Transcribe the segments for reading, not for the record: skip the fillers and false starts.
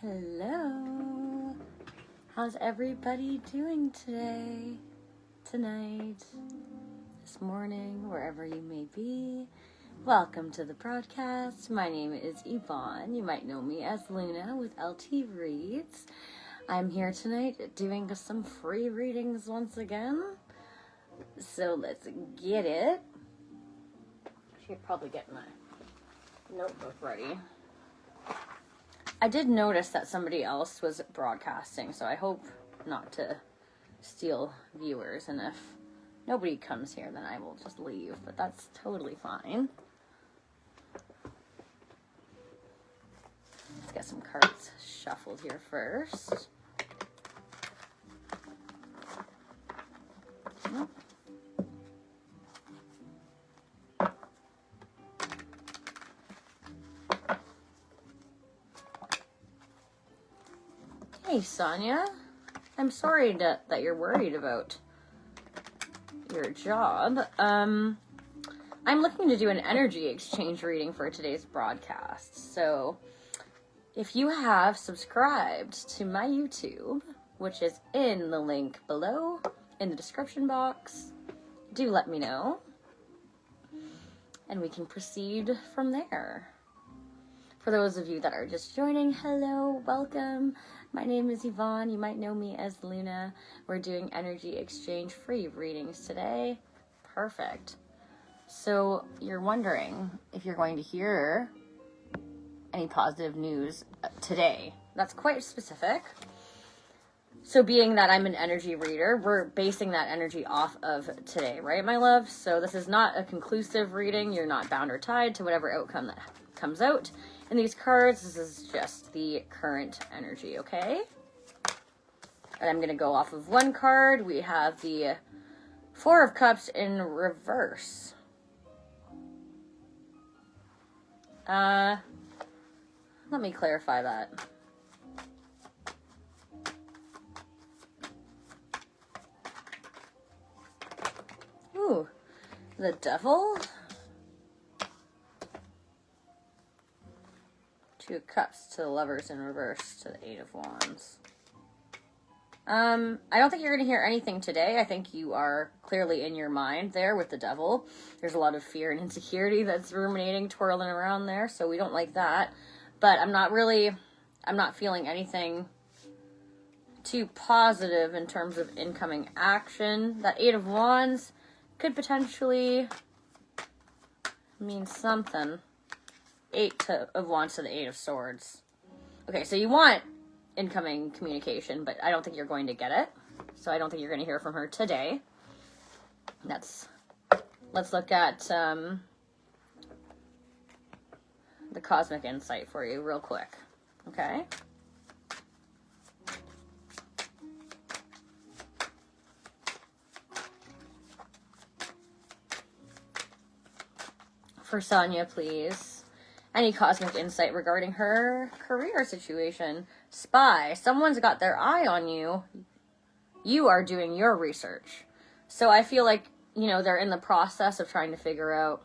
Hello. How's everybody doing today, tonight, this morning, wherever you may be? Welcome to the broadcast. My name is Yvonne. You might know me as Luna with LT Reads. I'm here tonight doing some free readings once again. So let's get it. I should probably get my notebook ready. I did notice that somebody else was broadcasting, so I hope not to steal viewers, and if nobody comes here, then I will just leave, but that's totally fine. Let's get some cards shuffled here first. Nope. Hey, Sonia. I'm sorry that you're worried about your job. I'm looking to do an energy exchange reading for today's broadcast. So, if you have subscribed to my YouTube, which is in the link below in the description box, do let me know. And we can proceed from there. For those of you that are just joining, hello, welcome. My name is Yvonne. You might know me as Luna. We're doing energy exchange free readings today. Perfect. So you're wondering if you're going to hear any positive news today. That's quite specific. So being that I'm an energy reader, we're basing that energy off of today, right, my love? So this is not a conclusive reading. You're not bound or tied to whatever outcome that comes out in these cards. This is just the current energy, okay? And I'm going to go off of one card. We have the Four of Cups in reverse. Let me clarify that. Ooh, the Devil. Two of Cups to the Lovers in reverse to the Eight of Wands. I don't think you're going to hear anything today. I think you are clearly in your mind there with the Devil. There's a lot of fear and insecurity that's ruminating, twirling around there, so we don't like that. But I'm not feeling anything too positive in terms of incoming action. That Eight of Wands could potentially mean something. Eight of Wands to the Eight of Swords. Okay, so you want incoming communication, but I don't think you're going to get it. So I don't think you're going to hear from her today. Let's look at the cosmic insight for you real quick. Okay? For Sonia, please. Any cosmic insight regarding her career situation. Spy. Someone's got their eye on you. You are doing your research. So I feel like, they're in the process of trying to figure out,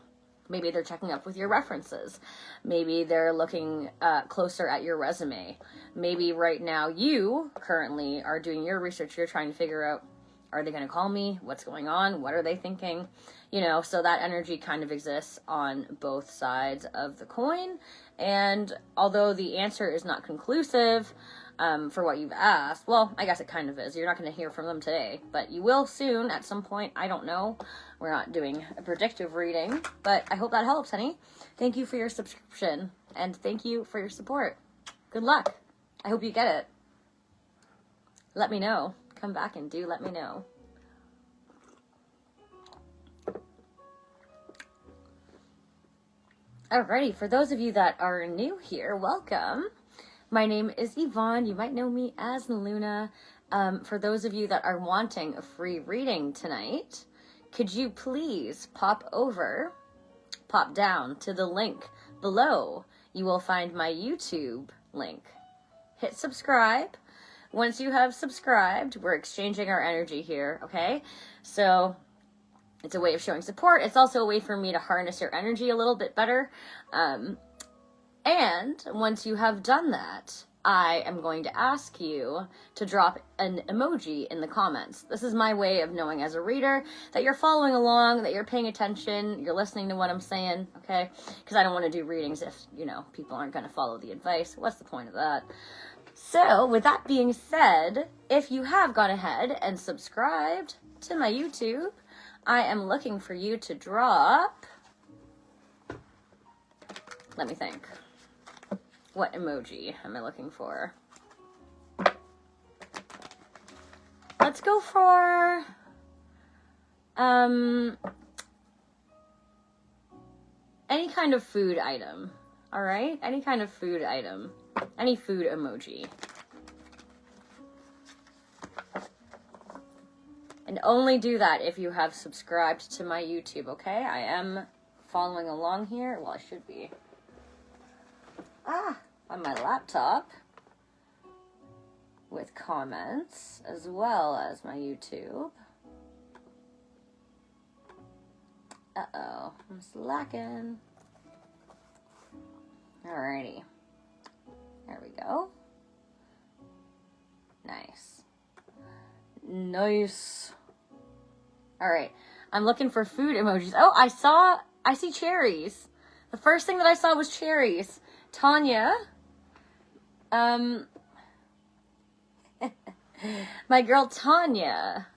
maybe they're checking up with your references. Maybe they're looking closer at your resume. Maybe right now you currently are doing your research. You're trying to figure out, are they going to call me? What's going on? What are they thinking? So that energy kind of exists on both sides of the coin. And although the answer is not conclusive for what you've asked, well, I guess it kind of is. You're not going to hear from them today, but you will soon at some point. I don't know. We're not doing a predictive reading, but I hope that helps, honey. Thank you for your subscription, and thank you for your support. Good luck. I hope you get it. Let me know. Come back and do let me know. Alrighty, for those of you that are new here, welcome. My name is Yvonne. You might know me as Luna. For those of you that are wanting a free reading tonight, could you please pop down to the link below. You will find my YouTube link. Hit subscribe. Once you have subscribed, we're exchanging our energy here, okay? So it's a way of showing support. It's also a way for me to harness your energy a little bit better. And once you have done that, I am going to ask you to drop an emoji in the comments. This is my way of knowing as a reader that you're following along, that you're paying attention, you're listening to what I'm saying, okay? Because I don't want to do readings if, you know, people aren't going to follow the advice. What's the point of that? So, with that being said, if you have gone ahead and subscribed to my YouTube, I am looking for you to drop... Let me think. What emoji am I looking for? Let's go for... any kind of food item. Alright? Any kind of food item. Any food emoji. And only do that if you have subscribed to my YouTube, okay? I am following along here. Well, I should be. On my laptop. With comments, as well as my YouTube. Uh-oh, I'm slacking. Alrighty. There we go. Nice. Nice. Alright. I'm looking for food emojis. Oh, I see cherries. The first thing that I saw was cherries. Tanya. My girl Tanya.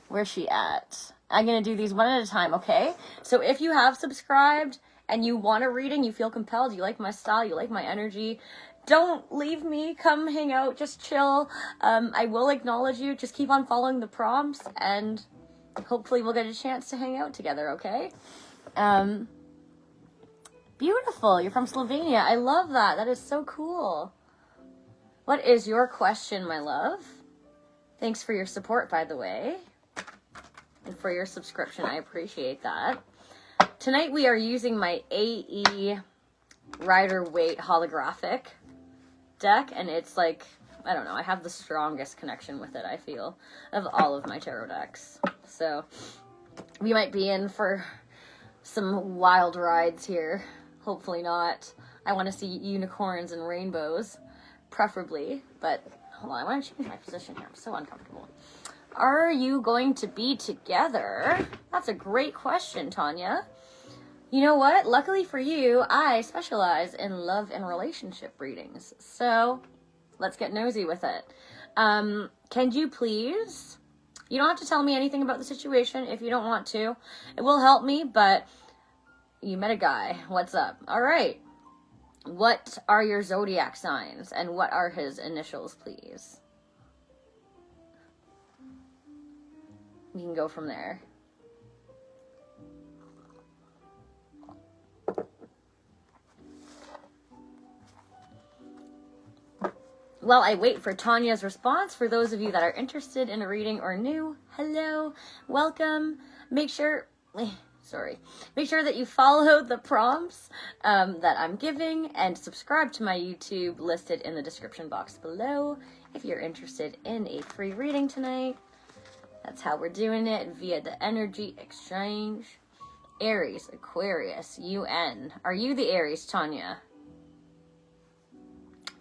Where's she at? I'm going to do these one at a time, okay? So if you have subscribed and you want a reading, you feel compelled, you like my style, you like my energy, don't leave me. Come hang out. Just chill. I will acknowledge you. Just keep on following the prompts, and hopefully we'll get a chance to hang out together, okay? Beautiful. You're from Slovenia. I love that. That is so cool. What is your question, my love? Thanks for your support, by the way. And for your subscription. I appreciate that. Tonight we are using my AE Rider Waite Holographic deck, and it's like, I don't know, I have the strongest connection with it, I feel, of all of my tarot decks. So we might be in for some wild rides here. Hopefully not. I want to see unicorns and rainbows, preferably, but hold on, I want to change my position here. I'm so uncomfortable. Are you going to be together? That's a great question, Tanya. You know what? Luckily for you, I specialize in love and relationship readings. So let's get nosy with it. Can you please... You don't have to tell me anything about the situation if you don't want to. It will help me, but you met a guy. What's up? All right. What are your zodiac signs and what are his initials, please? You can go from there. While I wait for Tanya's response, for those of you that are interested in a reading or new, hello, welcome. Make sure that you follow the prompts that I'm giving and subscribe to my YouTube listed in the description box below if you're interested in a free reading tonight. That's how we're doing it, via the energy exchange. Aries, Aquarius, UN. Are you the Aries, Tanya?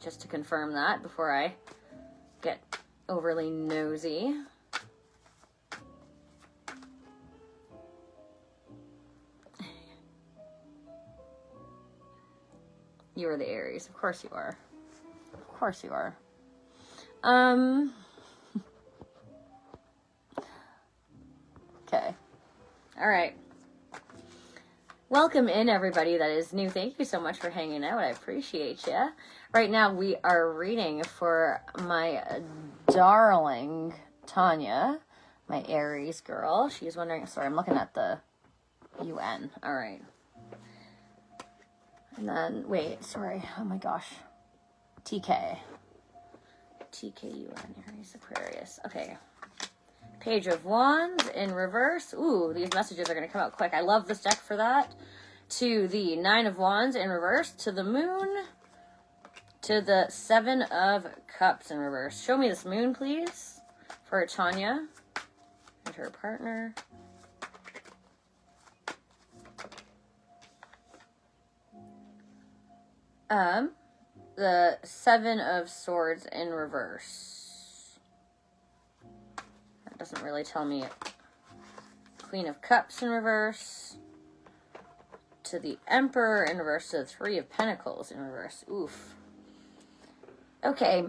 Just to confirm that before I get overly nosy. You are the Aries. Of course you are. Of course you are. Okay. All right. Welcome in, everybody that is new. Thank you so much for hanging out. I appreciate you. Right now, we are reading for my darling Tanya, my Aries girl. She's wondering, sorry, I'm looking at the UN. All right. And then, wait, sorry. Oh my gosh. TK. TKUN, Aries, Aquarius. Okay. Page of Wands in reverse. Ooh, these messages are going to come out quick. I love this deck for that. To the Nine of Wands in reverse. To the Moon. To the Seven of Cups in reverse. Show me this Moon, please. For Tanya and her partner. the Seven of Swords in reverse. That doesn't really tell me. Queen of Cups in reverse. To the Emperor in reverse. To the Three of Pentacles in reverse. Oof. Okay.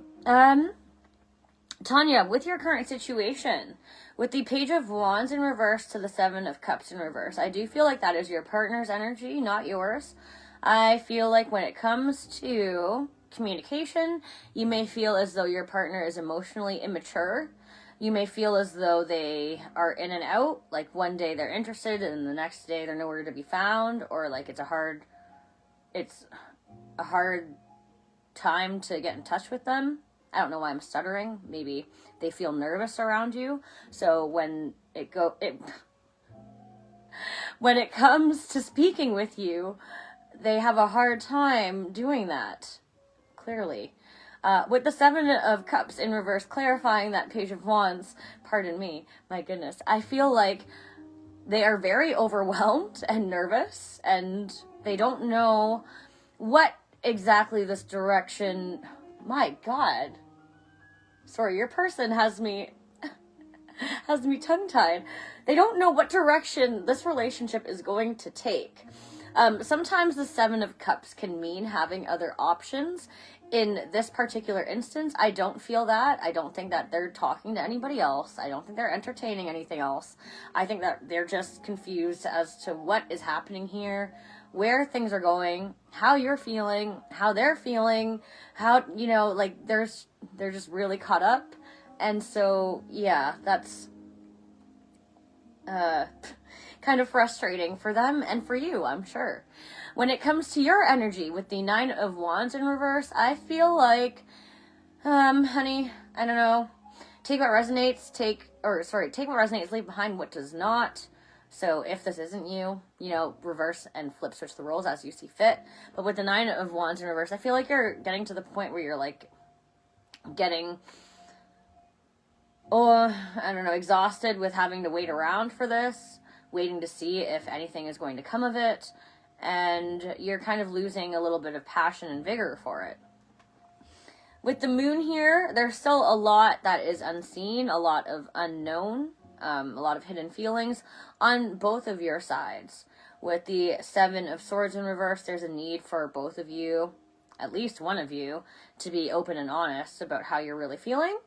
Tanya, with your current situation, with the Page of Wands in reverse to the Seven of Cups in reverse, I do feel like that is your partner's energy, not yours. I feel like when it comes to communication, you may feel as though your partner is emotionally immature. You may feel as though they are in and out, like one day they're interested and the next day they're nowhere to be found, or like it's a hard time to get in touch with them. I don't know why I'm stuttering. Maybe they feel nervous around you. So when it comes to speaking with you, they have a hard time doing that, clearly. With the Seven of Cups in reverse, clarifying that Page of Wands, pardon me, my goodness, I feel like they are very overwhelmed and nervous, and they don't know what exactly this direction, my God. Sorry, your person has me tongue-tied. They don't know what direction this relationship is going to take. Sometimes the Seven of Cups can mean having other options. In this particular instance, I don't feel that. I don't think that they're talking to anybody else. I don't think they're entertaining anything else. I think that they're just confused as to what is happening here, where things are going, how you're feeling, how they're feeling, how, like they're just really caught up. And so, yeah, that's kind of frustrating for them and for you, I'm sure. When it comes to your energy with the Nine of Wands in reverse, I feel like, honey, I don't know, take what resonates, take what resonates, leave behind what does not. So if this isn't you, reverse and flip switch the roles as you see fit. But with the Nine of Wands in reverse, I feel like you're getting to the point where you're like getting, exhausted with having to wait around for this, waiting to see if anything is going to come of it. And you're kind of losing a little bit of passion and vigor for it. With the Moon here, there's still a lot that is unseen, a lot of unknown, a lot of hidden feelings on both of your sides. With the Seven of Swords in reverse, there's a need for both of you, at least one of you, to be open and honest about how you're really feeling.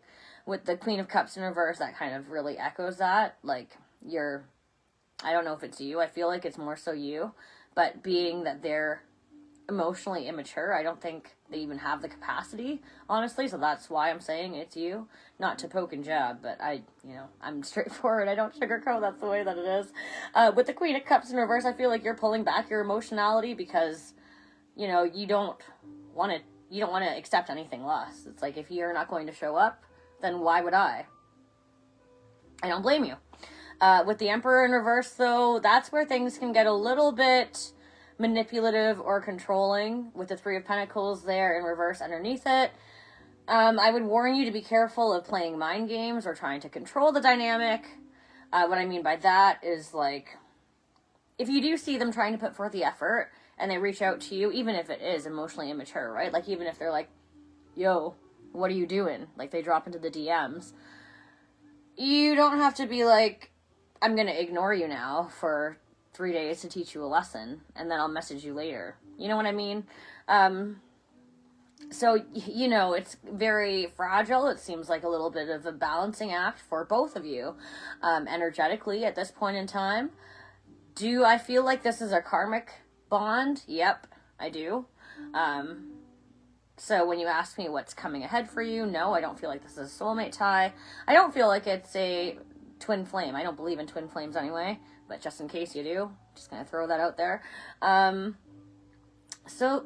With the Queen of Cups in reverse, that kind of really echoes that. Like, I don't know if it's you, I feel like it's more so you. But being that they're emotionally immature, I don't think they even have the capacity, honestly. So that's why I'm saying it's you. Not to poke and jab, but I'm straightforward. I don't sugarcoat. That's the way that it is. With the Queen of Cups in reverse, I feel like you're pulling back your emotionality because, you don't want to accept anything less. It's like, if you're not going to show up, then why would I? I don't blame you. With the Emperor in reverse, though, that's where things can get a little bit manipulative or controlling, with the Three of Pentacles there in reverse underneath it. I would warn you to be careful of playing mind games or trying to control the dynamic. What I mean by that is, like, if you do see them trying to put forth the effort and they reach out to you, even if it is emotionally immature, right? Like, even if they're like, yo, what are you doing? Like, they drop into the DMs. You don't have to be like, I'm going to ignore you now for 3 days to teach you a lesson, and then I'll message you later. You know what I mean? So, it's very fragile. It seems like a little bit of a balancing act for both of you, energetically at this point in time. Do I feel like this is a karmic bond? Yep, I do. So when you ask me what's coming ahead for you, no, I don't feel like this is a soulmate tie. I don't feel like it's a twin flame. I don't believe in twin flames anyway, but just in case you do, just gonna throw that out there. So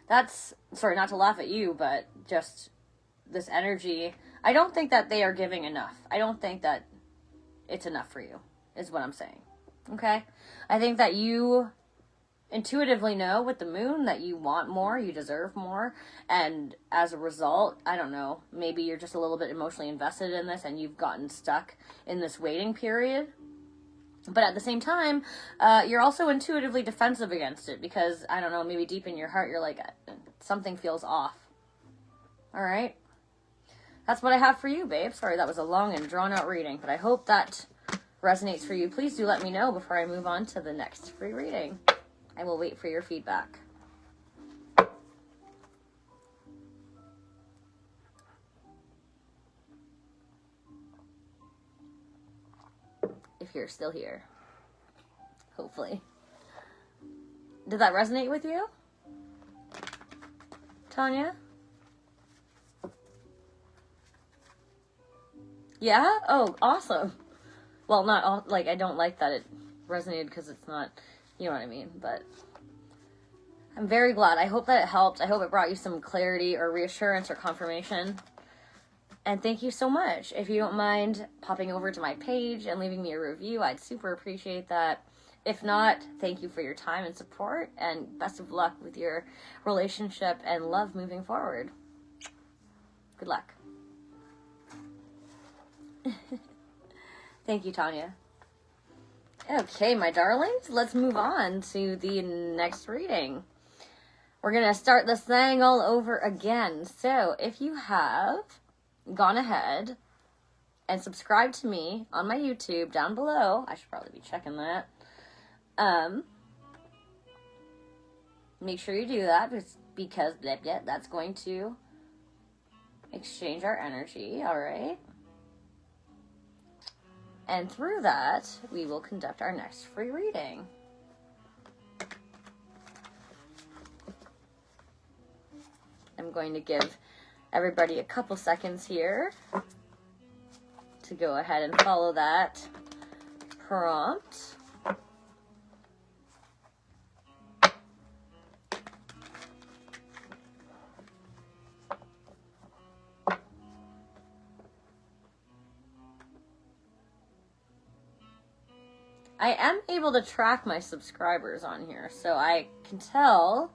that's, sorry, not to laugh at you, but just this energy, I don't think that they are giving enough. I don't think that it's enough for you, is what I'm saying. Okay? I think that you intuitively know with the Moon that you want more, you deserve more, and as a result, I don't know, maybe you're just a little bit emotionally invested in this and you've gotten stuck in this waiting period. But at the same time, you're also intuitively defensive against it because, I don't know, maybe deep in your heart you're like, something feels off. All right. That's what I have for you, babe. Sorry, that was a long and drawn out reading, but I hope that resonates for you. Please do let me know before I move on to the next free reading. I will wait for your feedback. If you're still here. Hopefully. Did that resonate with you, Tanya? Yeah? Oh, awesome. Well, not all, like, I don't like that it resonated because it's not, you know what I mean, but I'm very glad. I hope that it helped. I hope it brought you some clarity or reassurance or confirmation. And thank you so much. If you don't mind popping over to my page and leaving me a review, I'd super appreciate that. If not, thank you for your time and support, and best of luck with your relationship and love moving forward. Good luck. Thank you, Tanya. Okay, my darlings, let's move on to the next reading. We're going to start this thing all over again. So if you have gone ahead and subscribed to me on my YouTube down below, I should probably be checking that. Make sure you do that because that's going to exchange our energy, all right? And through that, we will conduct our next free reading. I'm going to give everybody a couple seconds here to go ahead and follow that prompt. I am able to track my subscribers on here, so I can tell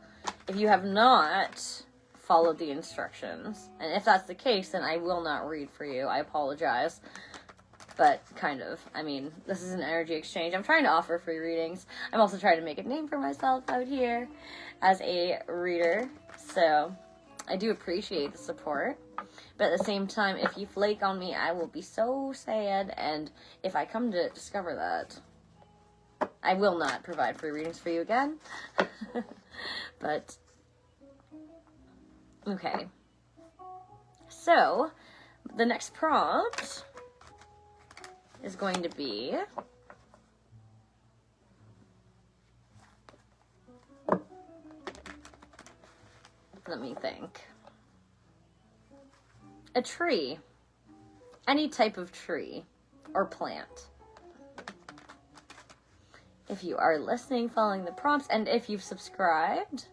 if you have not followed the instructions. And if that's the case, then I will not read for you. I apologize. But kind of. I mean, this is an energy exchange. I'm trying to offer free readings. I'm also trying to make a name for myself out here as a reader. So I do appreciate the support. But at the same time, if you flake on me, I will be so sad. And if I come to discover that, I will not provide free readings for you again. But, okay. So, the next prompt is going to be, let me think. A tree. Any type of tree or plant. If you are listening, following the prompts, and if you've subscribed,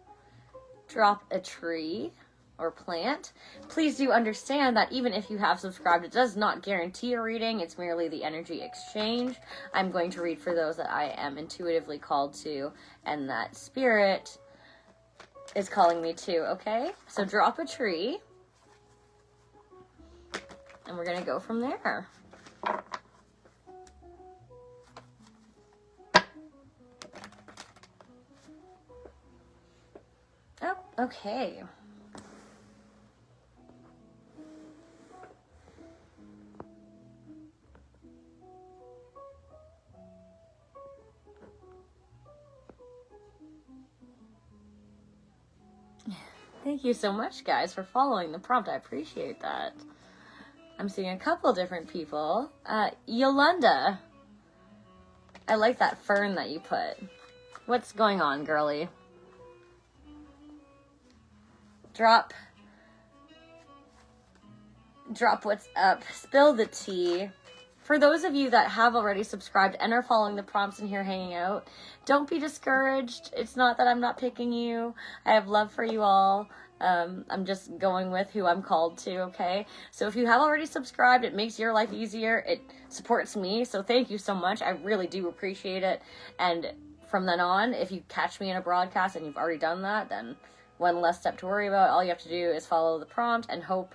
drop a tree or plant. Please do understand that even if you have subscribed, it does not guarantee a reading. It's merely the energy exchange. I'm going to read for those that I am intuitively called to and that spirit is calling me to, okay? So drop a tree, and we're going to go from there. Oh, okay. Thank you so much, guys, for following the prompt. I appreciate that. I'm seeing a couple different people. Yolanda. I like that fern that you put. What's going on, girly? Drop what's up. Spill the tea. For those of you that have already subscribed and are following the prompts in here hanging out, don't be discouraged. It's not that I'm not picking you. I have love for you all. I'm just going with who I'm called to, okay? So if you have already subscribed, it makes your life easier. It supports me, so thank you so much. I really do appreciate it. And from then on, if you catch me in a broadcast and you've already done that, then one less step to worry about. All you have to do is follow the prompt and hope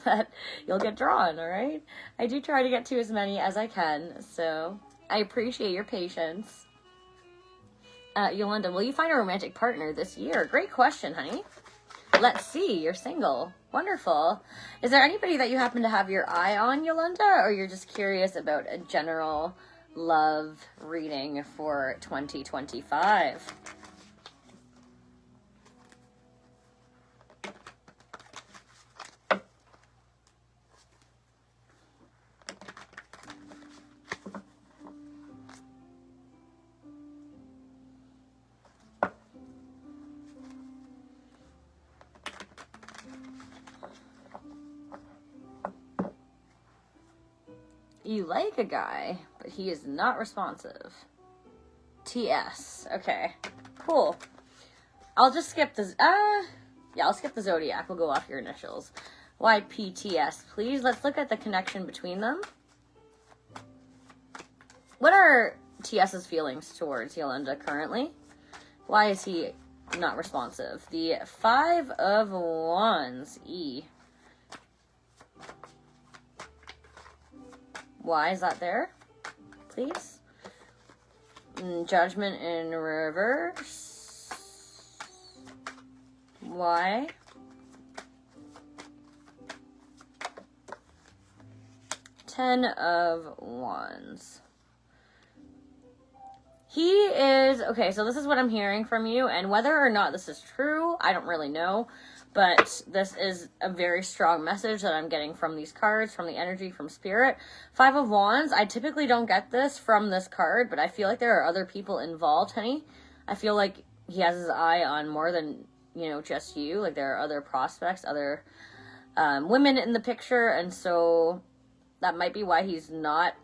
that you'll get drawn, all right? I do try to get to as many as I can, so I appreciate your patience. Yolanda, will you find a romantic partner this year? Great question, honey. Let's see, you're single. Wonderful. Is there anybody that you happen to have your eye on, Yolanda, or you're just curious about a general love reading for 2025? You like a guy, but he is not responsive. TS. Okay. Cool. I'll just skip the... yeah, I'll skip the zodiac. We'll go off your initials. YPTS, please. Let's look at the connection between them. What are TS's feelings towards Yolanda currently? Why is he not responsive? The 5 of Wands. E. Why is that there? Please. Judgment in reverse. Why? Ten of Wands. He is... Okay, so this is what I'm hearing from you, and whether or not this is true, I don't really know. But this is a very strong message that I'm getting from these cards, from the energy, from Spirit. 5 of Wands, I typically don't get this from this card, but I feel like there are other people involved, honey. I feel like he has his eye on more than, you know, just you. Like, there are other prospects, other women in the picture, and so that might be why he's not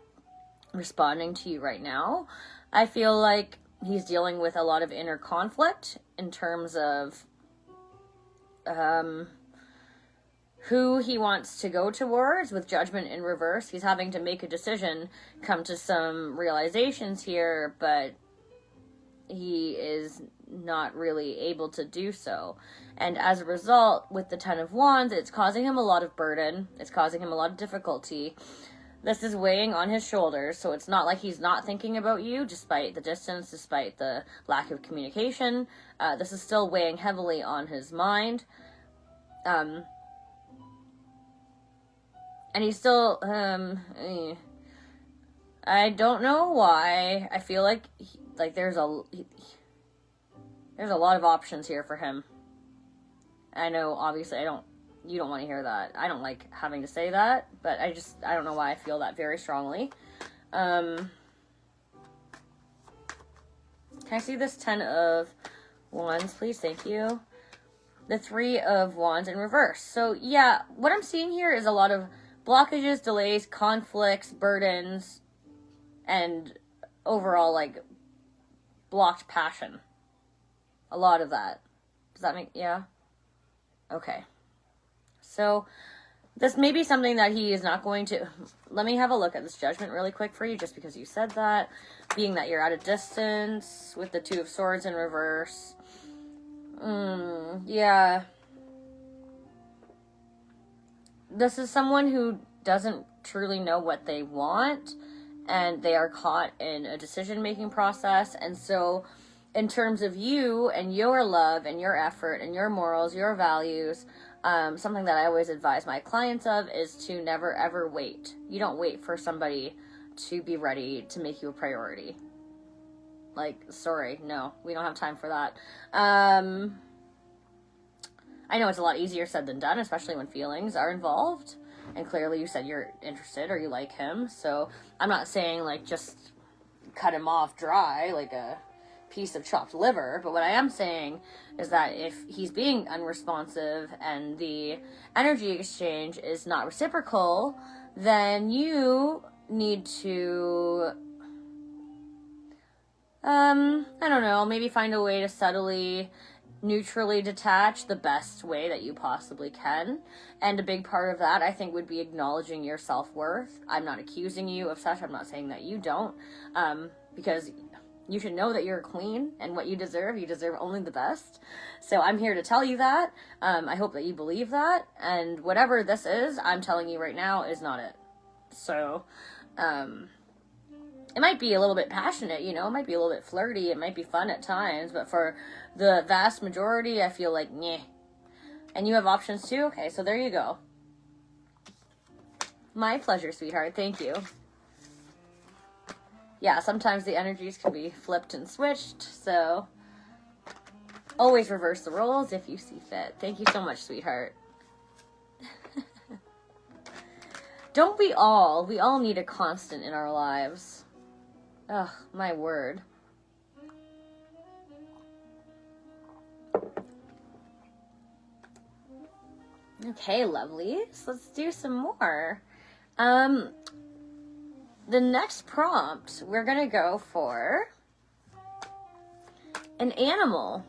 responding to you right now. I feel like he's dealing with a lot of inner conflict in terms of who he wants to go towards. With Judgment in reverse, he's having to make a decision, come to some realizations here, but he is not really able to do so. And as a result, with the 10 of Wands, it's causing him a lot of burden. It's causing him a lot of difficulty. This is weighing on his shoulders, so it's not like he's not thinking about you, despite the distance, despite the lack of communication. This is still weighing heavily on his mind. And he's still, I don't know why. I feel like, there's a lot of options here for him. I know, obviously, you don't want to hear that. I don't like having to say that, but I don't know why I feel that very strongly. Can I see this 10 of Wands, please? Thank you. The 3 of Wands in reverse. So, yeah, what I'm seeing here is a lot of blockages, delays, conflicts, burdens, and overall, blocked passion. A lot of that. Does that make... Yeah? Okay. So, this may be something that he is not going to... Let me have a look at this Judgment really quick for you, just because you said that. Being that you're at a distance, with the 2 of Swords in reverse. Yeah. This is someone who doesn't truly know what they want, and they are caught in a decision-making process. And so, in terms of you and your love and your effort and your morals, your values... something that I always advise my clients of is to never ever wait. You don't wait for somebody to be ready to make you a priority. Sorry, no, we don't have time for that. I know it's a lot easier said than done, especially when feelings are involved. And clearly you said you're interested or you like him. So I'm not saying just cut him off dry like a piece of chopped liver, but what I am saying is that if he's being unresponsive and the energy exchange is not reciprocal, then you need to I don't know, maybe find a way to subtly neutrally detach the best way that you possibly can. And a big part of that, I think, would be acknowledging your self-worth. I'm not accusing you of such. I'm not saying that you don't, because you should know that you're a queen, and what you deserve only the best. So I'm here to tell you that. I hope that you believe that. And whatever this is, I'm telling you right now, is not it. So, it might be a little bit passionate, it might be a little bit flirty, it might be fun at times, but for the vast majority, I feel like, nyeh. And you have options too? Okay, so there you go. My pleasure, sweetheart. Thank you. Yeah, sometimes the energies can be flipped and switched, so always reverse the roles if you see fit. Thank you so much, sweetheart. Don't we all? We all need a constant in our lives. Ugh, my word. Okay, lovelies. Let's do some more. The next prompt, we're going to go for an animal.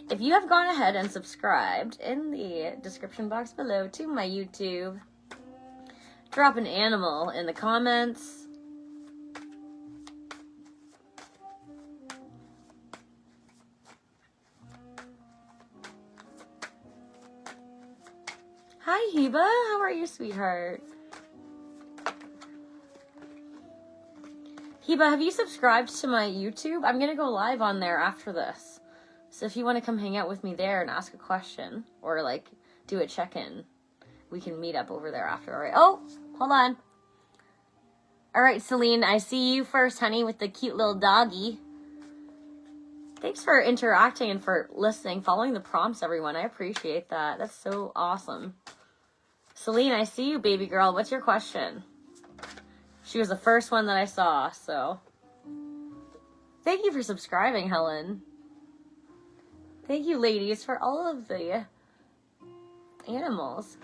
If you have gone ahead and subscribed in the description box below to my YouTube, drop an animal in the comments. Hi, Heba. How are you, sweetheart? Heba, have you subscribed to my YouTube? I'm going to go live on there after this. So if you want to come hang out with me there and ask a question or, like, do a check-in, we can meet up over there after, all right? Oh, hold on. All right, Celine, I see you first, honey, with the cute little doggy. Thanks for interacting and for listening, following the prompts, everyone. I appreciate that. That's so awesome. Celine, I see you, baby girl. What's your question? She was the first one that I saw, so. Thank you for subscribing, Helen. Thank you, ladies, for all of the animals.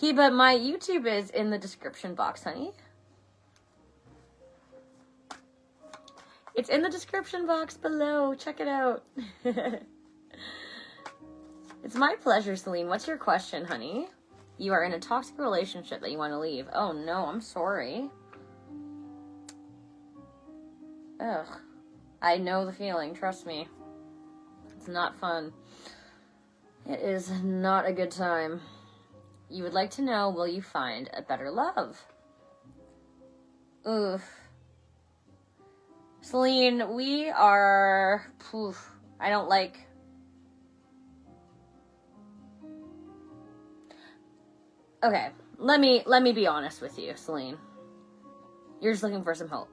Heba, my YouTube is in the description box, honey. It's in the description box below. Check it out. It's my pleasure, Celine. What's your question, honey? You are in a toxic relationship that you want to leave. Oh, no, I'm sorry. Ugh. I know the feeling. Trust me. It's not fun. It is not a good time. You would like to know, will you find a better love? Oof. Celine, we are... Poof, I don't like... Okay, let me be honest with you, Celine. You're just looking for some hope.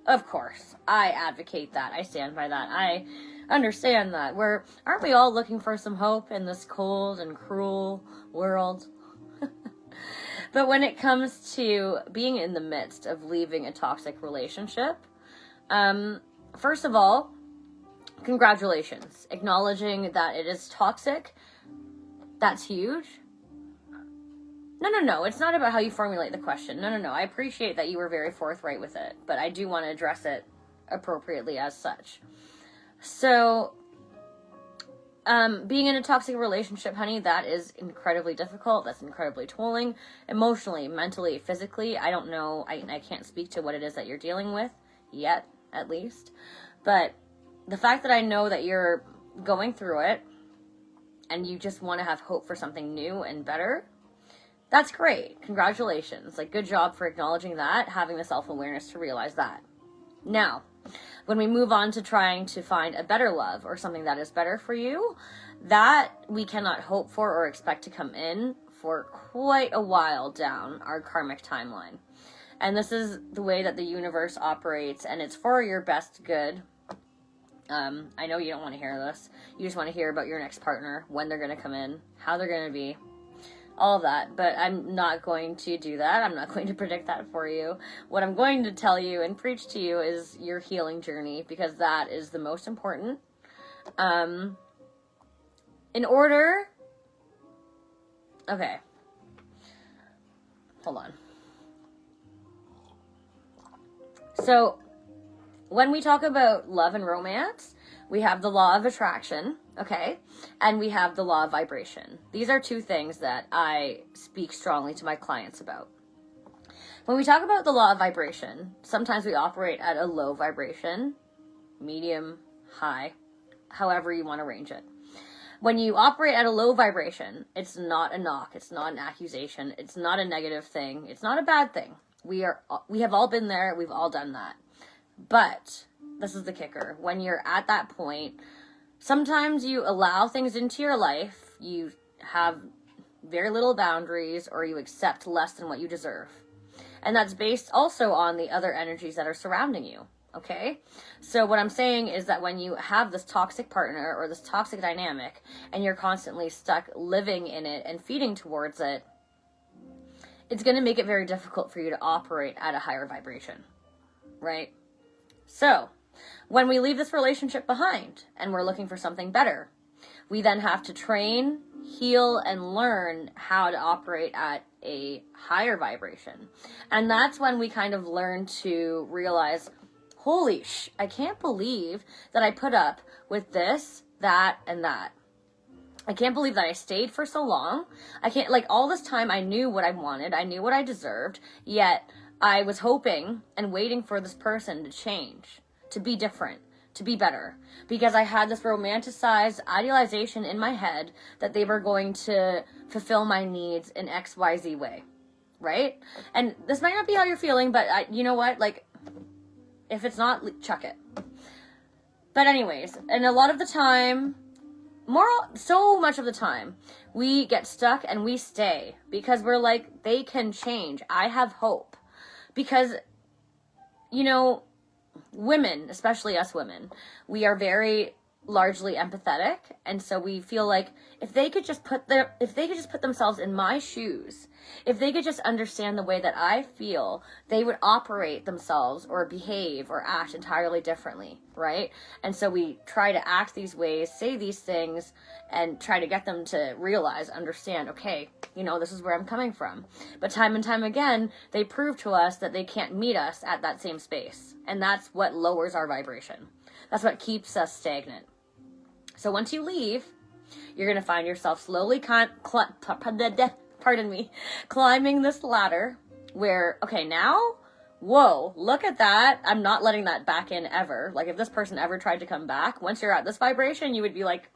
Of course, I advocate that. I stand by that. I understand that. Aren't we all looking for some hope in this cold and cruel world? But when it comes to being in the midst of leaving a toxic relationship, first of all, congratulations. Acknowledging that it is toxic, that's huge. No. It's not about how you formulate the question. No. I appreciate that you were very forthright with it, but I do want to address it appropriately as such. So, being in a toxic relationship, honey, that is incredibly difficult. That's incredibly tolling, emotionally, mentally, physically. I don't know. I can't speak to what it is that you're dealing with yet, at least. But the fact that I know that you're going through it and you just want to have hope for something new and better, that's great. Congratulations. Like, good job for acknowledging that, having the self-awareness to realize that. Now, when we move on to trying to find a better love or something that is better for you, that we cannot hope for or expect to come in for quite a while down our karmic timeline. And this is the way that the universe operates, and it's for your best good. I know you don't want to hear this. You just want to hear about your next partner, when they're going to come in, how they're going to be, all of that. But I'm not going to do that. I'm not going to predict that for you. What I'm going to tell you and preach to you is your healing journey, because that is the most important. In order... Okay. Hold on. So, when we talk about love and romance, we have the law of attraction, okay? And we have the law of vibration. These are two things that I speak strongly to my clients about. When we talk about the law of vibration, sometimes we operate at a low vibration, medium, high, however you want to range it. When you operate at a low vibration, it's not a knock, it's not an accusation, it's not a negative thing, it's not a bad thing. We have all been there, we've all done that. But this is the kicker. When you're at that point, sometimes you allow things into your life you have very little boundaries, or you accept less than what you deserve. And that's based also on the other energies that are surrounding you. Okay? So what I'm saying is that when you have this toxic partner or this toxic dynamic and you're constantly stuck living in it and feeding towards it, it's going to make it very difficult for you to operate at a higher vibration. Right? So, when we leave this relationship behind and we're looking for something better, we then have to train, heal, and learn how to operate at a higher vibration. And that's when we kind of learn to realize, holy I can't believe that I put up with this, that, and that. I can't believe that I stayed for so long. I can't, like, all this time I knew what I wanted, I knew what I deserved, yet I was hoping and waiting for this person to change, to be different, to be better, because I had this romanticized idealization in my head that they were going to fulfill my needs in XYZ way, right? And this might not be how you're feeling, but you know what? Like, if it's not, chuck it. But anyways, and a lot of the time, so much of the time, we get stuck and we stay because we're like, they can change. I have hope. Because, you know, women, especially us women, we are very largely empathetic, and so we feel like if they could just put themselves in my shoes, if they could just understand the way that I feel, they would operate themselves or behave or act entirely differently, right? And so we try to act these ways, say these things, and try to get them to realize, understand, okay, you know, this is where I'm coming from. But time and time again, they prove to us that they can't meet us at that same space. And that's what lowers our vibration. That's what keeps us stagnant. So once you leave, you're going to find yourself slowly climbing this ladder where, okay, now, whoa, look at that. I'm not letting that back in ever. Like, if this person ever tried to come back, once you're at this vibration, you would be like,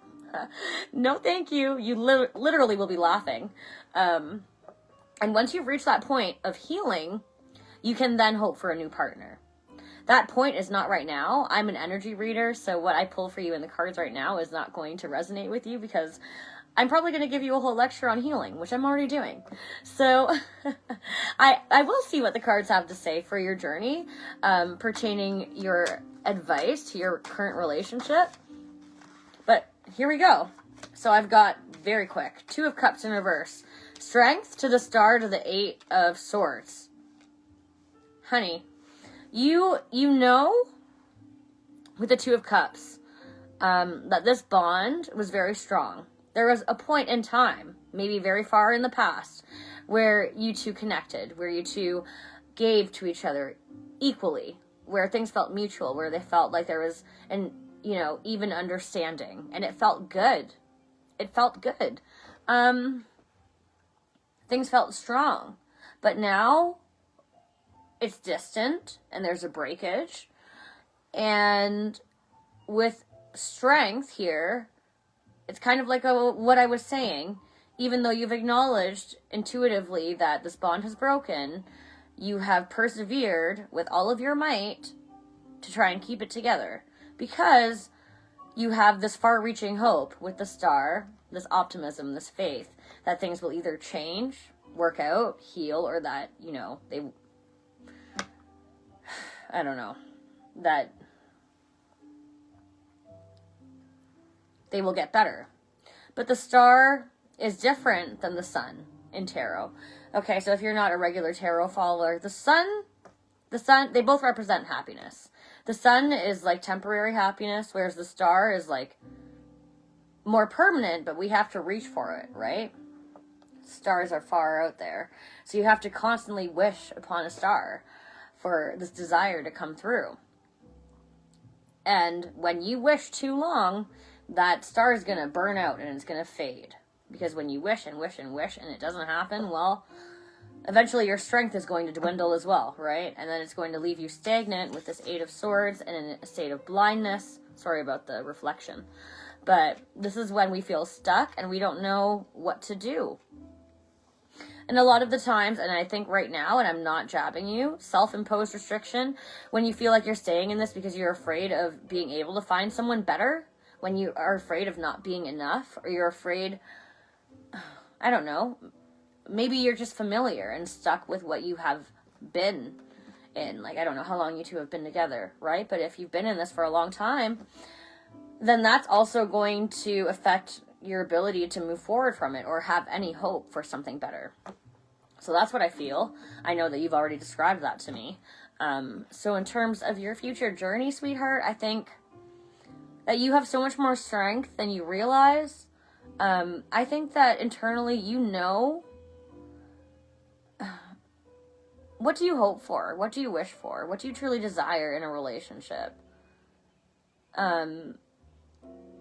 no, thank you. You literally will be laughing. And once you've reached that point of healing, you can then hope for a new partner. That point is not right now. I'm an energy reader, so what I pull for you in the cards right now is not going to resonate with you because I'm probably going to give you a whole lecture on healing, which I'm already doing. So I will see what the cards have to say for your journey, pertaining your advice to your current relationship. But here we go. So I've got, very quick, 2 of Cups in reverse. Strength to the Star to the 8 of Swords. Honey, you know, with the 2 of Cups, that this bond was very strong. There was a point in time, maybe very far in the past, where you two connected, where you two gave to each other equally, where things felt mutual, where they felt like there was an, you know, even understanding, and it felt good. It felt good. Things felt strong. But now it's distant and there's a breakage. And with strength here, it's kind of like what I was saying. Even though you've acknowledged intuitively that this bond has broken, you have persevered with all of your might to try and keep it together. Because you have this far-reaching hope with the star, this optimism, this faith, that things will either change, work out, heal, or that, you know, that they will get better. But the star is different than the sun in tarot. Okay, so if you're not a regular tarot follower, the sun, they both represent happiness. The sun is like temporary happiness, whereas the star is like more permanent, but we have to reach for it, right? Stars are far out there. So you have to constantly wish upon a star for this desire to come through. And when you wish too long, that star is going to burn out and it's going to fade. Because when you wish and wish and wish and it doesn't happen, well, eventually your strength is going to dwindle as well, right? And then it's going to leave you stagnant with this 8 of Swords and in a state of blindness. Sorry about the reflection. But this is when we feel stuck and we don't know what to do. And a lot of the times, and I think right now, and I'm not jabbing you, self-imposed restriction, when you feel like you're staying in this because you're afraid of being able to find someone better, when you are afraid of not being enough, or you're afraid I don't know, maybe you're just familiar and stuck with what you have been in. Like, I don't know how long you two have been together, right? But if you've been in this for a long time, then that's also going to affect your ability to move forward from it or have any hope for something better. So that's what I feel. I know that you've already described that to me. So in terms of your future journey, sweetheart, I think that you have so much more strength than you realize. I think that internally, you know, what do you hope for? What do you wish for? What do you truly desire in a relationship?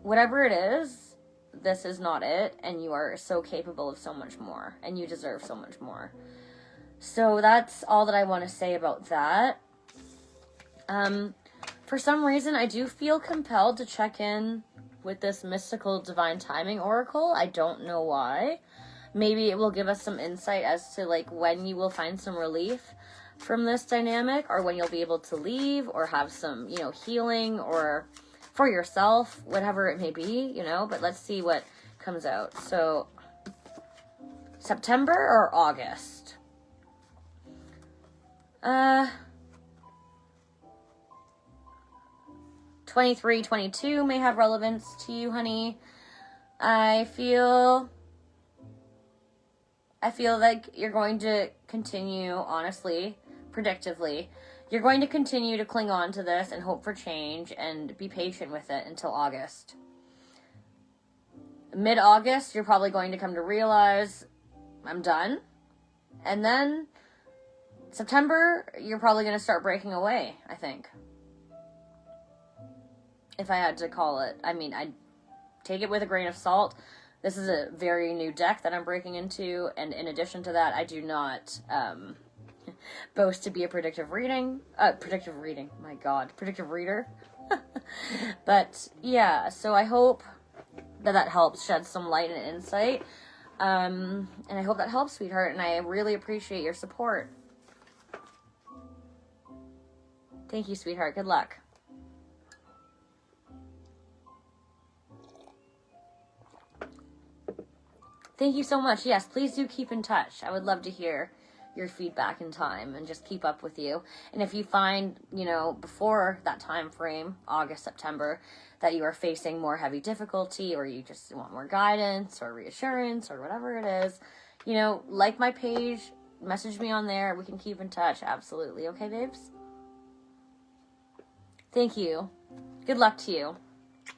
Whatever it is, this is not it, and you are so capable of so much more, and you deserve so much more. So that's all that I want to say about that. For some reason, I do feel compelled to check in with this mystical divine timing oracle. I don't know why. Maybe it will give us some insight as to like when you will find some relief from this dynamic, or when you'll be able to leave or have some, you know, healing, or for yourself, whatever it may be, you know. But let's see what comes out. So September or August? 23, 22 may have relevance to you, honey. I feel like you're going to continue, honestly, predictively, you're going to continue to cling on to this and hope for change and be patient with it until August. Mid-August, you're probably going to come to realize, I'm done. And then September, you're probably going to start breaking away, I think. If I had to call it. I mean, I'd take it with a grain of salt. This is a very new deck that I'm breaking into, and in addition to that, I do not boast to be a predictive reader. But yeah, so I hope that helps shed some light and insight. And I hope that helps, sweetheart, and I really appreciate your support. Thank you, sweetheart. Good luck. Thank you so much. Yes, please do keep in touch. I would love to hear your feedback in time and just keep up with you. And if you find, you know, before that time frame, August, September, that you are facing more heavy difficulty, or you just want more guidance or reassurance or whatever it is, you know, like my page, message me on there. We can keep in touch. Absolutely. Okay, babes? Thank you. Good luck to you.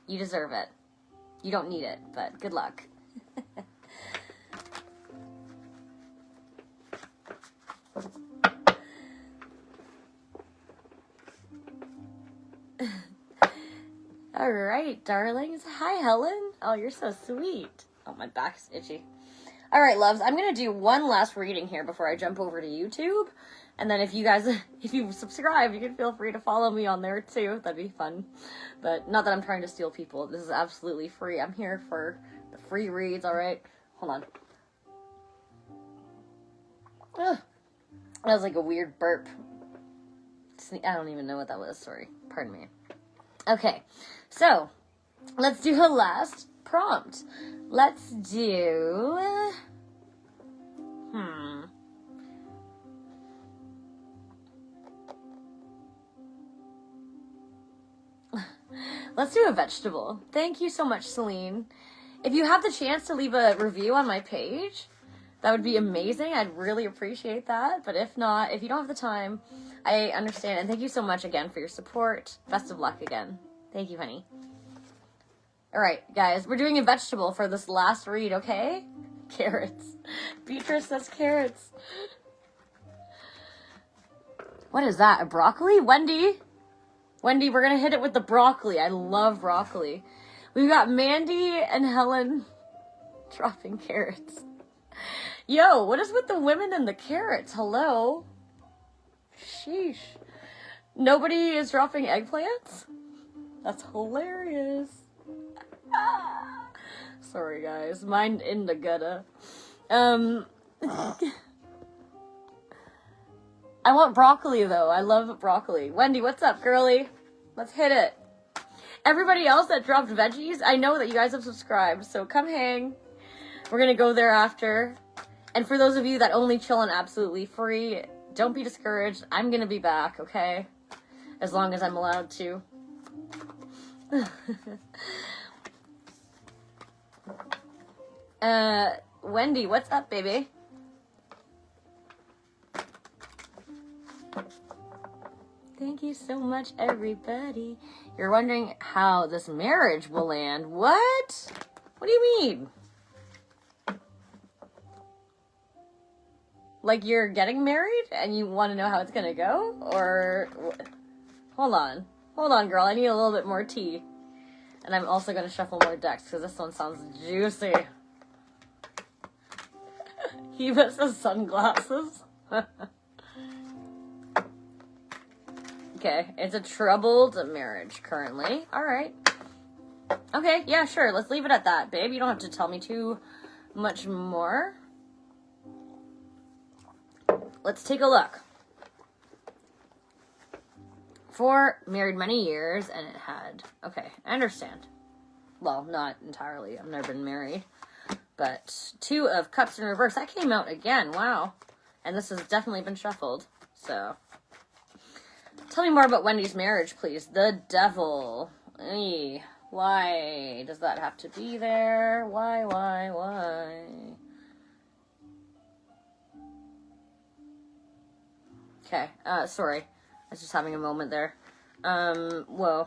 You deserve it. You don't need it, but good luck. All right, darlings. Hi, Helen. Oh, you're so sweet. Oh, my back's itchy. All right, loves. I'm going to do one last reading here before I jump over to YouTube. And then if you subscribe, you can feel free to follow me on there too. That'd be fun. But not that I'm trying to steal people. This is absolutely free. I'm here for the free reads, all right? Hold on. Ugh. That was like a weird burp. I don't even know what that was. Sorry. Pardon me. Okay. So, let's do a last prompt. Let's do... Let's do a vegetable. Thank you so much, Celine. If you have the chance to leave a review on my page, that would be amazing. I'd really appreciate that. But if not, if you don't have the time, I understand. And thank you so much again for your support. Best of luck again. Thank you, honey. All right, guys, we're doing a vegetable for this last read, okay? Carrots. Beatrice says carrots. What is that? A broccoli? Wendy, we're going to hit it with the broccoli. I love broccoli. We've got Mandy and Helen dropping carrots. Yo, what is with the women and the carrots? Hello? Sheesh. Nobody is dropping eggplants? That's hilarious. Sorry, guys. Mine in the gutter. I want broccoli, though. I love broccoli. Wendy, what's up, girly? Let's hit it. Everybody else that dropped veggies, I know that you guys have subscribed, so come hang. We're going to go there after. And for those of you that only chill on Absolutely Free, don't be discouraged. I'm going to be back, okay? As long as I'm allowed to. Wendy, what's up, baby? Thank you so much, everybody. You're wondering how this marriage will land. What? What do you mean? Like you're getting married and you want to know how it's going to go? Or... Hold on, girl. I need a little bit more tea. And I'm also going to shuffle more decks because this one sounds juicy. He puts the sunglasses. Okay, it's a troubled marriage currently. Alright. Okay, yeah, sure. Let's leave it at that, babe. You don't have to tell me too much more. Let's take a look. For married many years, and it had... Okay, I understand. Well, not entirely. I've never been married. But 2 of Cups in reverse. That came out again. Wow. And this has definitely been shuffled. So... Tell me more about Wendy's marriage, please. The Devil. Eey. Why does that have to be there? Why? Okay, sorry. I was just having a moment there. Whoa.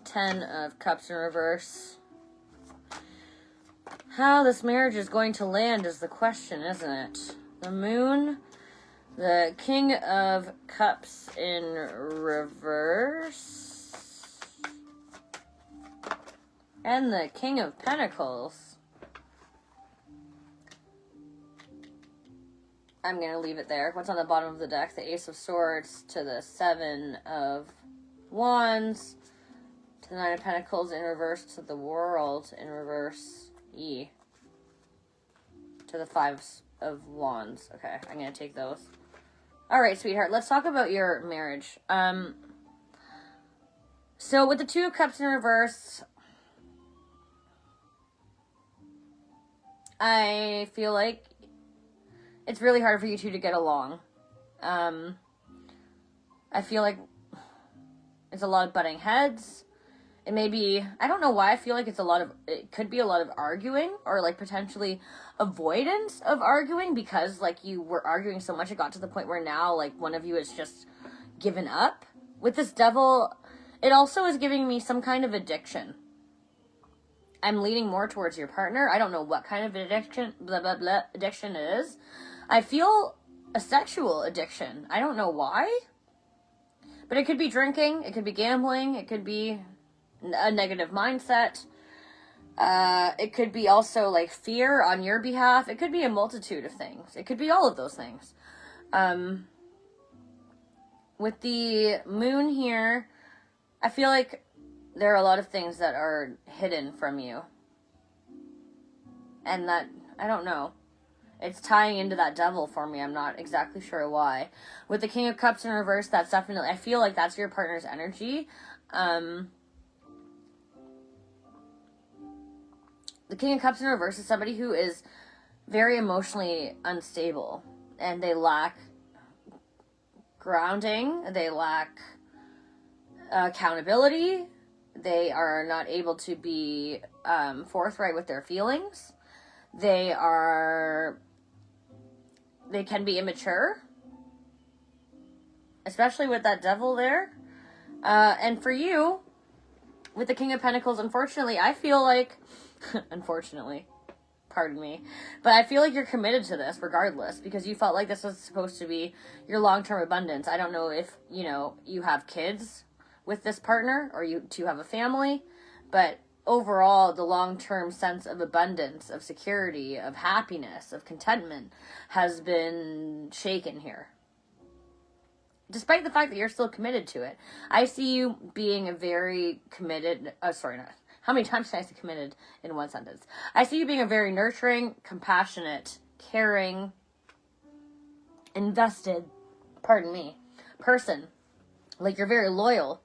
Ten of Cups in reverse. How this marriage is going to land is the question, isn't it? The Moon, the King of Cups in reverse, and the King of Pentacles. I'm going to leave it there. What's on the bottom of the deck? The Ace of Swords to the 7 of Wands. To the 9 of Pentacles in reverse, to the World in reverse, E. To the 5 of Wands. Okay, I'm going to take those. Alright, sweetheart, let's talk about your marriage. So with the 2 of Cups in reverse, I feel like it's really hard for you two to get along. I feel like it's a lot of butting heads. It may be, I don't know why I feel like it could be a lot of arguing or like potentially avoidance of arguing because like you were arguing so much it got to the point where now like one of you is just given up. With this Devil, it also is giving me some kind of addiction. I'm leaning more towards your partner. I don't know what kind of addiction, addiction it is. I feel a sexual addiction. I don't know why. But it could be drinking, it could be gambling, it could be a negative mindset. It could be also like fear on your behalf. It could be a multitude of things. It could be all of those things. With the Moon here, I feel like there are a lot of things that are hidden from you. And that, I don't know. It's tying into that Devil for me. I'm not exactly sure why. With the King of Cups in reverse, that's definitely, I feel like that's your partner's energy. The King of Cups in reverse is somebody who is very emotionally unstable. And they lack grounding. They lack accountability. They are not able to be forthright with their feelings. They can be immature. Especially with that Devil there. And for you, with the King of Pentacles, unfortunately, I feel like... unfortunately, pardon me, but I feel like you're committed to this regardless because you felt like this was supposed to be your long-term abundance. I don't know if, you have kids with this partner or you two have a family, but overall, the long-term sense of abundance, of security, of happiness, of contentment has been shaken here. Despite the fact that you're still committed to it. I see you being a very committed, how many times can I say committed in one sentence? I see you being a very nurturing, compassionate, caring, invested, pardon me, person. Like, you're very loyal.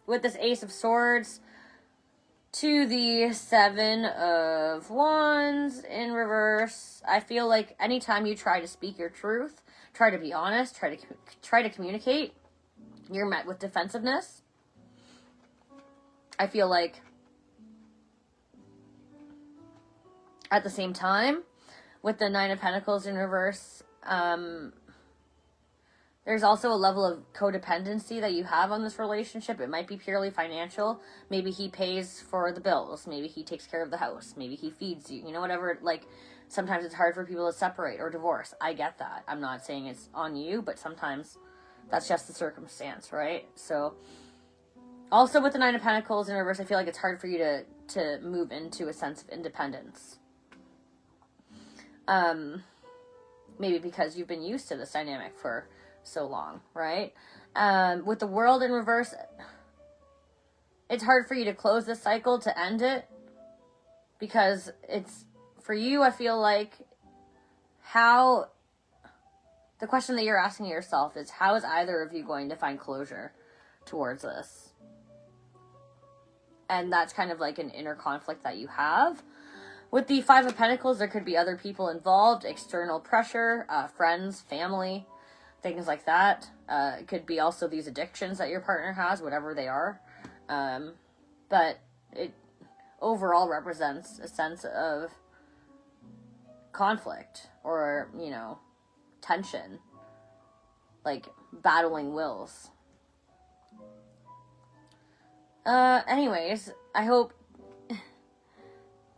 With this Ace of Swords to the Seven of Wands in reverse, I feel like anytime you try to speak your truth, try to be honest, try to communicate, you're met with defensiveness. I feel like at the same time, with the Nine of Pentacles in reverse, there's also a level of codependency that you have on this relationship. It might be purely financial. Maybe he pays for the bills. Maybe he takes care of the house. Maybe he feeds you. You know, whatever. Like, sometimes it's hard for people to separate or divorce. I get that. I'm not saying it's on you, but sometimes that's just the circumstance, right? So, also with the Nine of Pentacles in reverse, I feel like it's hard for you to move into a sense of independence. Maybe because you've been used to this dynamic for so long, right? With the World in reverse, it's hard for you to close this cycle, to end it, because it's, for you, I feel like, the question that you're asking yourself is, how is either of you going to find closure towards this? And that's kind of like an inner conflict that you have. With the Five of Pentacles, there could be other people involved, external pressure, friends, family, things like that. It could be also these addictions that your partner has, whatever they are. But it overall represents a sense of conflict or, you know, tension, like battling wills. Anyways, I hope,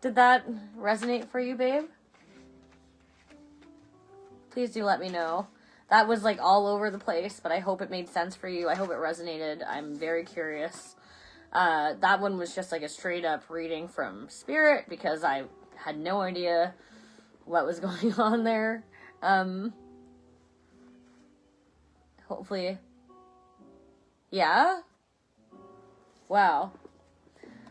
did that resonate for you, babe? Please do let me know. That was like all over the place, but I hope it made sense for you. I hope it resonated. I'm very curious. That one was just like a straight up reading from Spirit because I had no idea what was going on there. Hopefully. Yeah? Wow.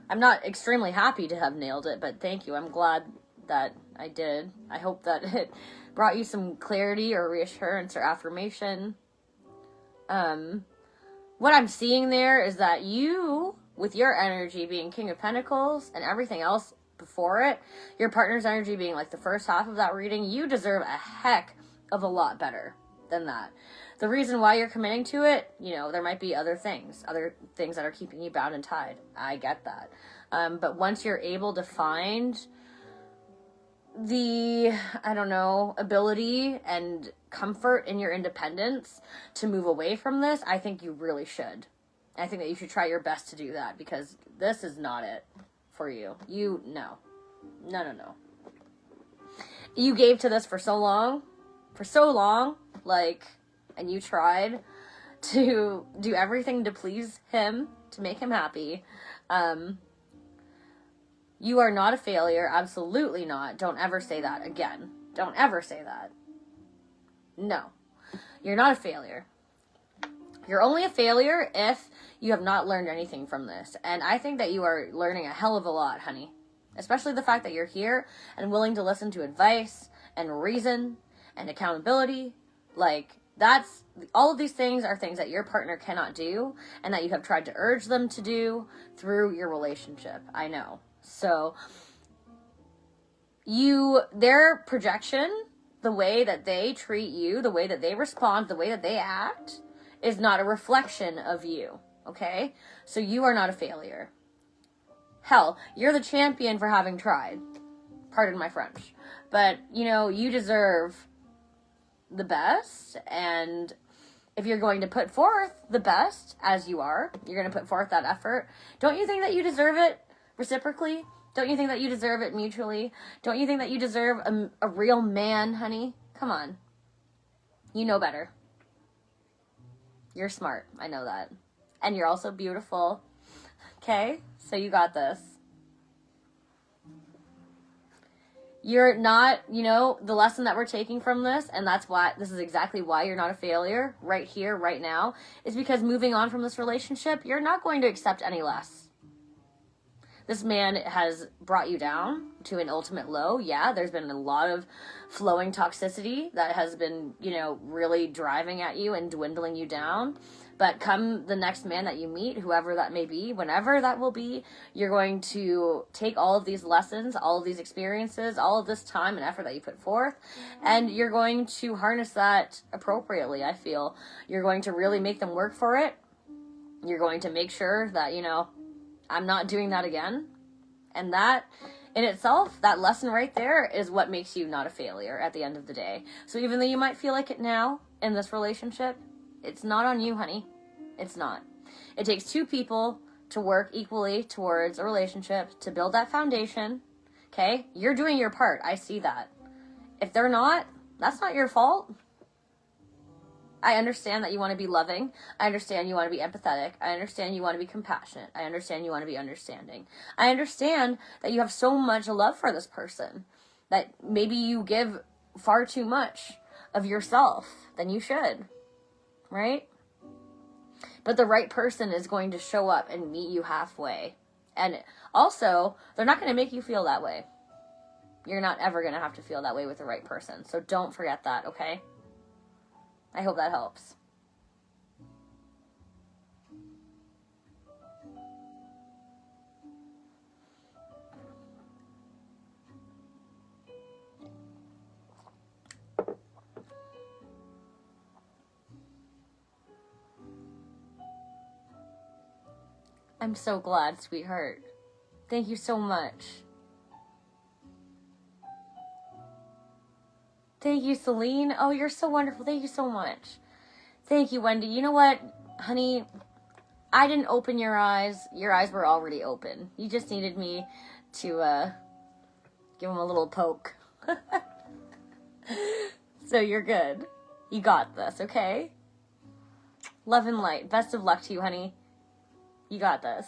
I'm not extremely happy to have nailed it, but thank you. I'm glad that I did. I hope that it brought you some clarity or reassurance or affirmation. What I'm seeing there is that you, with your energy being King of Pentacles and everything else before it, your partner's energy being like the first half of that reading, you deserve a heck of a lot better than that. The reason why you're committing to it, you know, there might be other things that are keeping you bound and tied. I get that. But once you're able to find the, I don't know, ability and comfort in your independence to move away from this, I think you really should. I think that you should try your best to do that because this is not it for you. No. You gave to this for so long, like, and you tried to do everything to please him, to make him happy. You are not a failure. Absolutely not. Don't ever say that again. Don't ever say that. No. You're not a failure. You're only a failure if you have not learned anything from this. And I think that you are learning a hell of a lot, honey. Especially the fact that you're here and willing to listen to advice and reason and accountability. Like, all of these things are things that your partner cannot do and that you have tried to urge them to do through your relationship. I know. So, their projection, the way that they treat you, the way that they respond, the way that they act, is not a reflection of you, okay? So you are not a failure. Hell, you're the champion for having tried. Pardon my French. But, you know, you deserve the best, and if you're going to put forth the best, as you are, you're going to put forth that effort, don't you think that you deserve it reciprocally? Don't you think that you deserve it mutually? Don't you think that you deserve a real man, honey? Come on. You know better. You're smart. I know that. And you're also beautiful. Okay? So you got this. You're not, you know, the lesson that we're taking from this, and this is exactly why you're not a failure right here, right now, is because moving on from this relationship, you're not going to accept any less. This man has brought you down to an ultimate low. Yeah, there's been a lot of flowing toxicity that has been, you know, really driving at you and dwindling you down. But come the next man that you meet, whoever that may be, whenever that will be, you're going to take all of these lessons, all of these experiences, all of this time and effort that you put forth, and you're going to harness that appropriately, I feel. You're going to really make them work for it. You're going to make sure that, you know, I'm not doing that again. And that in itself, that lesson right there is what makes you not a failure at the end of the day. So even though you might feel like it now in this relationship, it's not on you, honey. It's not. It takes two people to work equally towards a relationship to build that foundation. Okay? You're doing your part. I see that. If they're not, that's not your fault. I understand that you want to be loving. I understand you want to be empathetic. I understand you want to be compassionate. I understand you want to be understanding. I understand that you have so much love for this person that maybe you give far too much of yourself than you should. Right? But the right person is going to show up and meet you halfway. And also, they're not going to make you feel that way. You're not ever going to have to feel that way with the right person. So don't forget that, okay? I hope that helps. I'm so glad, sweetheart. Thank you so much. Thank you, Celine. Oh, you're so wonderful. Thank you so much. Thank you, Wendy. You know what, honey? I didn't open your eyes. Your eyes were already open. You just needed me to give them a little poke. So you're good. You got this, okay? Love and light. Best of luck to you, honey. You got this.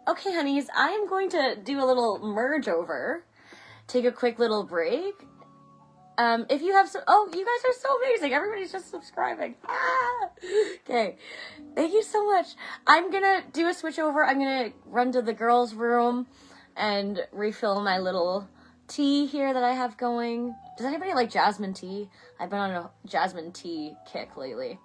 Okay, honeys, I am going to do a little merge over. Take a quick little break. If you have some... Oh, you guys are so amazing. Everybody's just subscribing. Ah! Okay. Thank you so much. I'm going to do a switch over. I'm going to run to the girls' room and refill my little tea here that I have going. Does anybody like jasmine tea? I've been on a jasmine tea kick lately.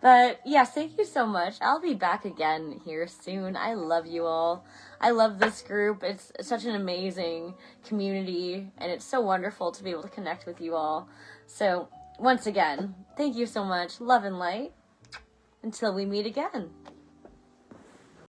But yes, thank you so much. I'll be back again here soon. I love you all. I love this group. It's such an amazing community, and it's so wonderful to be able to connect with you all. So once again, thank you so much. Love and light. Until we meet again.